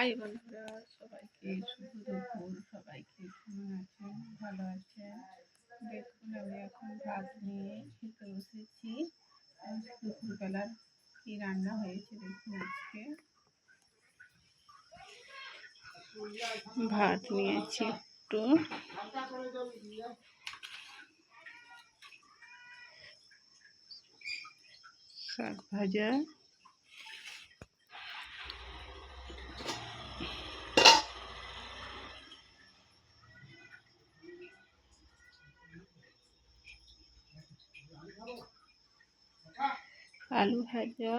High বন্ধুরা, সবাইকে শুভ দুপুর। সবাইকে কেমন আছেন? ভালো আছেন? দেখুন, আমি এখন ভাত নিয়ে খেতে বসেছি। দুপুরবেলার কি রান্না হয়েছে দেখুন। আজকে ভাত নিয়েছি, একটু শাক ভাজা, আলু ভাজা,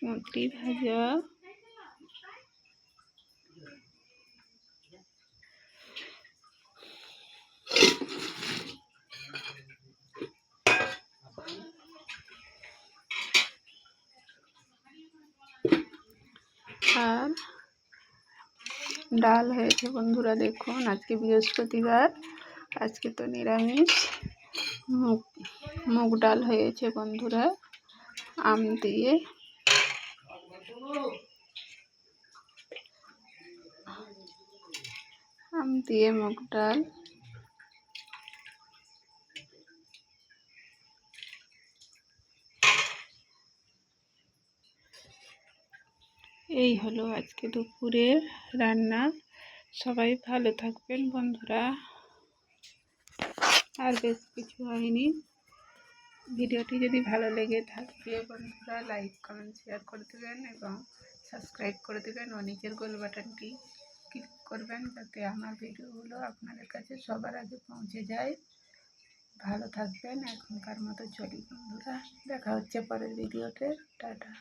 মুটি ভাজা, আর ডাল হয়েছে বন্ধুরা। দেখুন, আজকে বৃহস্পতিবার, আজকে তো নিরামিষ। মুগ ডাল হয়েছে বন্ধুরা, আম দিয়ে। মুগ ডাল। এই হলো আজকে দুপুরের রান্না। সবাই ভালো থাকবেন বন্ধুরা। আর বেশ কিছু হয়নি। ভিডিওটি যদি ভালো লেগে থাকে বন্ধুরা, লাইক কমেন্ট শেয়ার করে দেবেন এবং সাবস্ক্রাইব করে দেবেন ও নিচের গোল বাটনটি ক্লিক করবেন, যাতে আমার ভিডিওগুলো আপনাদের কাছে সবার আগে পৌঁছে যায়। ভালো থাকবেন। এখনকার মতো চলি বন্ধুরা, দেখা হচ্ছে পরের ভিডিওতে। টাটা।